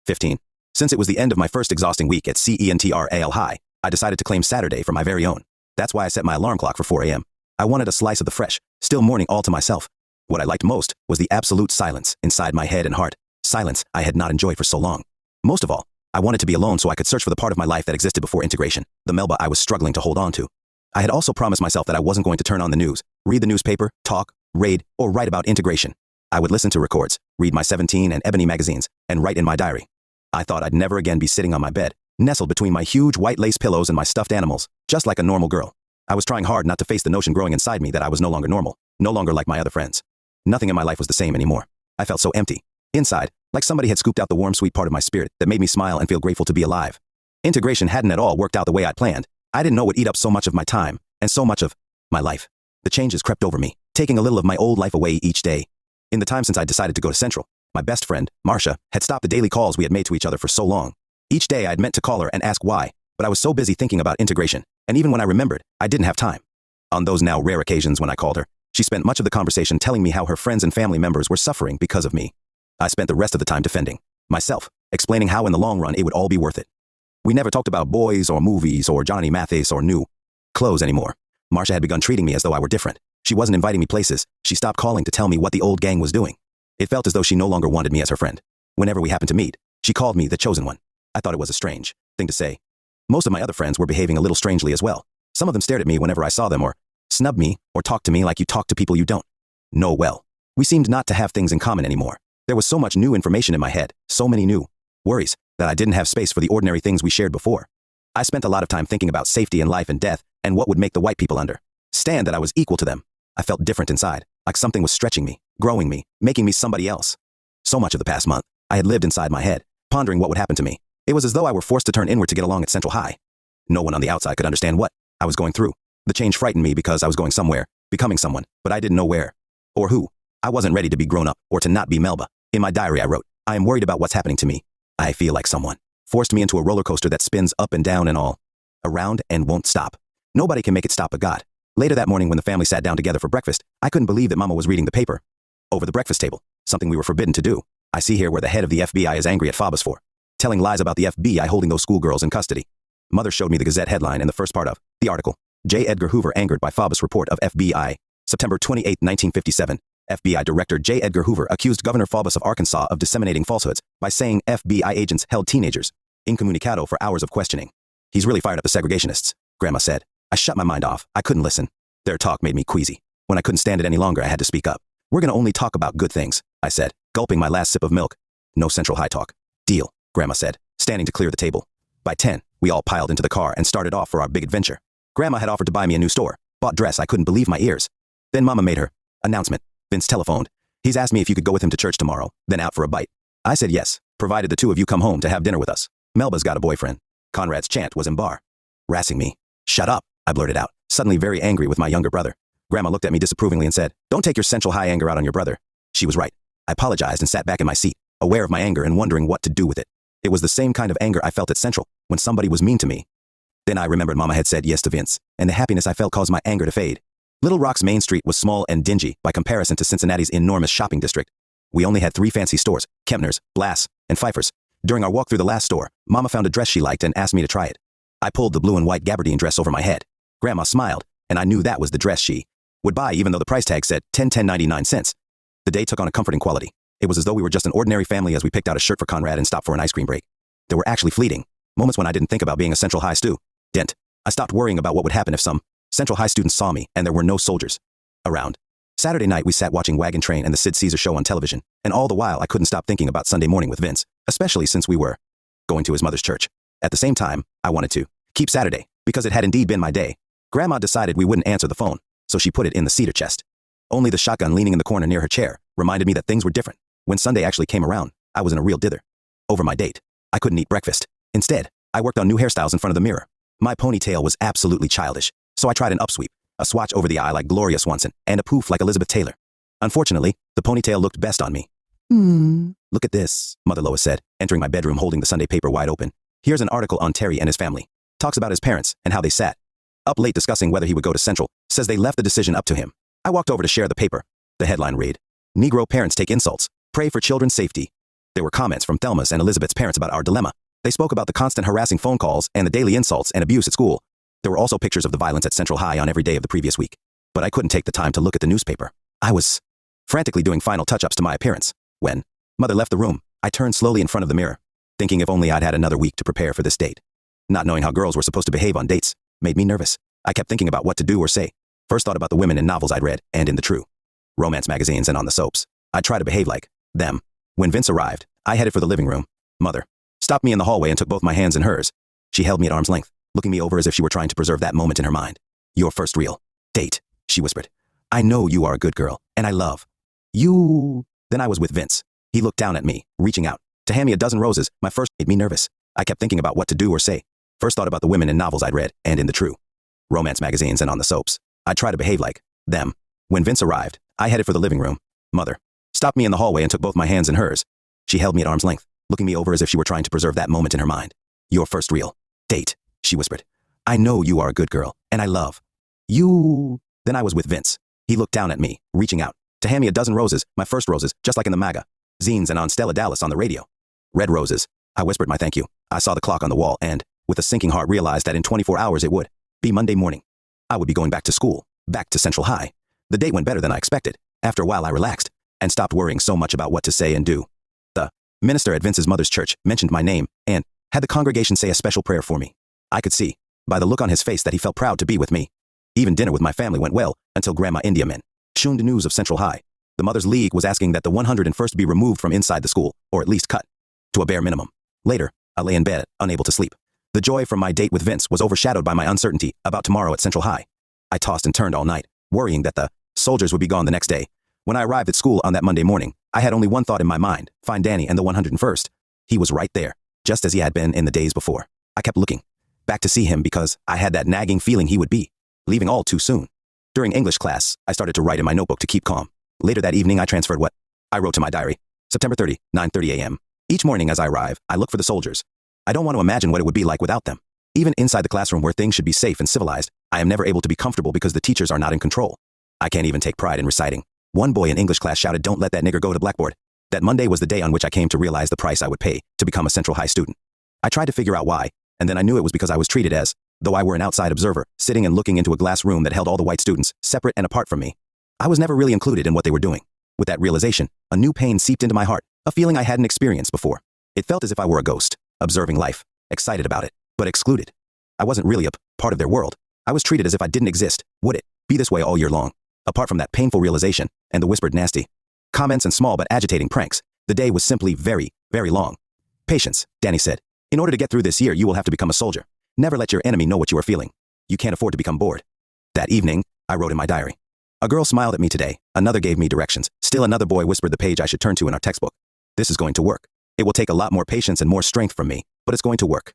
15. Since it was the end of my first exhausting week at CENTRAL High, I decided to claim Saturday for my very own. That's why I set my alarm clock for 4 a.m. I wanted a slice of the fresh, still morning all to myself. What I liked most was the absolute silence inside my head and heart. Silence I had not enjoyed for so long. Most of all, I wanted to be alone so I could search for the part of my life that existed before integration, the Melba I was struggling to hold on to. I had also promised myself that I wasn't going to turn on the news, read the newspaper, talk, raid, or write about integration. I would listen to records, read my 17 and Ebony magazines, and write in my diary. I thought I'd never again be sitting on my bed, nestled between my huge white lace pillows and my stuffed animals, just like a normal girl. I was trying hard not to face the notion growing inside me that I was no longer normal, no longer like my other friends. Nothing in my life was the same anymore. I felt so empty. Inside, like somebody had scooped out the warm, sweet part of my spirit that made me smile and feel grateful to be alive. Integration hadn't at all worked out the way I'd planned. I didn't know it would eat up so much of my time, and so much of my life. The changes crept over me, taking a little of my old life away each day. In the time since I decided to go to Central, my best friend, Marcia, had stopped the daily calls we had made to each other for so long. Each day I'd meant to call her and ask why, but I was so busy thinking about integration, and even when I remembered, I didn't have time. On those now rare occasions when I called her, she spent much of the conversation telling me how her friends and family members were suffering because of me. I spent the rest of the time defending myself, explaining how in the long run it would all be worth it. We never talked about boys or movies or Johnny Mathis or new clothes anymore. Marcia had begun treating me as though I were different. She wasn't inviting me places. She stopped calling to tell me what the old gang was doing. It felt as though she no longer wanted me as her friend. Whenever we happened to meet, she called me the chosen one. I thought it was a strange thing to say. Most of my other friends were behaving a little strangely as well. Some of them stared at me whenever I saw them or snubbed me or talked to me like you talk to people you don't know well. We seemed not to have things in common anymore. There was so much new information in my head, so many new worries, that I didn't have space for the ordinary things we shared before. I spent a lot of time thinking about safety and life and death and what would make the white people understand that I was equal to them. I felt different inside, like something was stretching me, growing me, making me somebody else. So much of the past month, I had lived inside my head, pondering what would happen to me. It was as though I were forced to turn inward to get along at Central High. No one on the outside could understand what I was going through. The change frightened me because I was going somewhere, becoming someone, but I didn't know where or who. I wasn't ready to be grown up or to not be Melba. In my diary I wrote, I am worried about what's happening to me. I feel like someone forced me into a roller coaster that spins up and down and all around and won't stop. Nobody can make it stop but God. Later that morning when the family sat down together for breakfast, I couldn't believe that Mama was reading the paper over the breakfast table, something we were forbidden to do. I see here where the head of the FBI is angry at Faubus for telling lies about the FBI holding those schoolgirls in custody. Mother showed me the Gazette headline in the first part of the article. J. Edgar Hoover angered by Faubus report of FBI. September 28, 1957. FBI Director J. Edgar Hoover accused Governor Faubus of Arkansas of disseminating falsehoods by saying FBI agents held teenagers incommunicado for hours of questioning. He's really fired up the segregationists, Grandma said. I shut my mind off. I couldn't listen. Their talk made me queasy. When I couldn't stand it any longer, I had to speak up. We're going to only talk about good things, I said, gulping my last sip of milk. No Central High talk. Deal, Grandma said, standing to clear the table. By 10, we all piled into the car and started off for our big adventure. Grandma had offered to buy me a new store. Bought dress. I couldn't believe my ears. Then Mama made her announcement. Vince telephoned. He's asked me if you could go with him to church tomorrow, then out for a bite. I said yes, provided the two of you come home to have dinner with us. Melba's got a boyfriend. Conrad's chant was embarrassing me. Shut up, I blurted out, suddenly very angry with my younger brother. Grandma looked at me disapprovingly and said, don't take your Central High anger out on your brother. She was right. I apologized and sat back in my seat, aware of my anger and wondering what to do with it. It was the same kind of anger I felt at Central, when somebody was mean to me. Then I remembered Mama had said yes to Vince, and the happiness I felt caused my anger to fade. Little Rock's main street was small and dingy by comparison to Cincinnati's enormous shopping district. We only had 3 fancy stores, Kempner's, Blass, and Pfeiffer's. During our walk through the last store, Mama found a dress she liked and asked me to try it. I pulled the blue and white gabardine dress over my head. Grandma smiled, and I knew that was the dress she would buy even though the price tag said $10.99. The day took on a comforting quality. It was as though we were just an ordinary family as we picked out a shirt for Conrad and stopped for an ice cream break. There were actually fleeting moments when I didn't think about being a Central High student. I stopped worrying about what would happen if some Central High students saw me and there were no soldiers around. Saturday night we sat watching Wagon Train and the Sid Caesar show on television, and all the while I couldn't stop thinking about Sunday morning with Vince, especially since we were going to his mother's church. At the same time, I wanted to keep Saturday, because it had indeed been my day. Grandma decided we wouldn't answer the phone, so she put it in the cedar chest. Only the shotgun leaning in the corner near her chair reminded me that things were different. When Sunday actually came around, I was in a real dither over my date. I couldn't eat breakfast. Instead, I worked on new hairstyles in front of the mirror. My ponytail was absolutely childish, so I tried an upsweep, a swatch over the eye like Gloria Swanson, and a poof like Elizabeth Taylor. Unfortunately, the ponytail looked best on me. Look at this, Mother Lois said, entering my bedroom holding the Sunday paper wide open. Here's an article on Terry and his family. Talks about his parents and how they sat up late discussing whether he would go to Central. Says they left the decision up to him. I walked over to share the paper. The headline read, Negro parents take insults. Pray for children's safety. There were comments from Thelma's and Elizabeth's parents about our dilemma. They spoke about the constant harassing phone calls and the daily insults and abuse at school. There were also pictures of the violence at Central High on every day of the previous week. But I couldn't take the time to look at the newspaper. I was frantically doing final touch-ups to my appearance. When Mother left the room, I turned slowly in front of the mirror, thinking if only I'd had another week to prepare for this date. Not knowing how girls were supposed to behave on dates made me nervous. I kept thinking about what to do or say. First thought about the women in novels I'd read and in the true romance magazines and on the soaps. I'd try to behave like them. When Vince arrived, I headed for the living room. Mother stopped me in the hallway and took both my hands in hers. She held me at arm's length, looking me over as if she were trying to preserve that moment in her mind. Your first real date, she whispered. I know you are a good girl, and I love you. Then I was with Vince. He looked down at me, reaching out to hand me a dozen roses. My first made me nervous. I kept thinking about what to do or say. First thought about the women in novels I'd read and in the true romance magazines and on the soaps. I'd try to behave like them. When Vince arrived, I headed for the living room. Mother stopped me in the hallway and took both my hands in hers. She held me at arm's length, looking me over as if she were trying to preserve that moment in her mind. Your first real date, she whispered. I know you are a good girl, and I love you. Then I was with Vince. He looked down at me, reaching out to hand me a dozen roses, my first roses, just like in the magazines and on Stella Dallas on the radio. Red roses. I whispered my thank you. I saw the clock on the wall and, with a sinking heart, realized that in 24 hours it would be Monday morning. I would be going back to school, back to Central High. The date went better than I expected. After a while I relaxed and stopped worrying so much about what to say and do. The minister at Vince's mother's church mentioned my name and had the congregation say a special prayer for me. I could see, by the look on his face, that he felt proud to be with me. Even dinner with my family went well until Grandma India mentioned news of Central High. The Mothers League was asking that the 101st be removed from inside the school, or at least cut to a bare minimum. Later, I lay in bed, unable to sleep. The joy from my date with Vince was overshadowed by my uncertainty about tomorrow at Central High. I tossed and turned all night, worrying that the soldiers would be gone the next day. When I arrived at school on that Monday morning, I had only one thought in my mind: find Danny and the 101st. He was right there, just as he had been in the days before. I kept looking back to see him because I had that nagging feeling he would be leaving all too soon. During English class, I started to write in my notebook to keep calm. Later that evening, I transferred what I wrote to my diary. September 30, 9:30 a.m. Each morning as I arrive, I look for the soldiers. I don't want to imagine what it would be like without them. Even inside the classroom where things should be safe and civilized, I am never able to be comfortable because the teachers are not in control. I can't even take pride in reciting. One boy in English class shouted, "Don't let that nigger go to Blackboard." That Monday was the day on which I came to realize the price I would pay to become a Central High student. I tried to figure out why, and then I knew it was because I was treated as though I were an outside observer, sitting and looking into a glass room that held all the white students, separate and apart from me. I was never really included in what they were doing. With that realization, a new pain seeped into my heart, a feeling I hadn't experienced before. It felt as if I were a ghost, observing life, excited about it, but excluded. I wasn't really a part of their world. I was treated as if I didn't exist. Would it be this way all year long? Apart from that painful realization and the whispered nasty comments and small but agitating pranks, the day was simply very, very long. Patience, Danny said. In order to get through this year, you will have to become a soldier. Never let your enemy know what you are feeling. You can't afford to become bored. That evening, I wrote in my diary. A girl smiled at me today. Another gave me directions. Still another boy whispered the page I should turn to in our textbook. This is going to work. It will take a lot more patience and more strength from me, but it's going to work.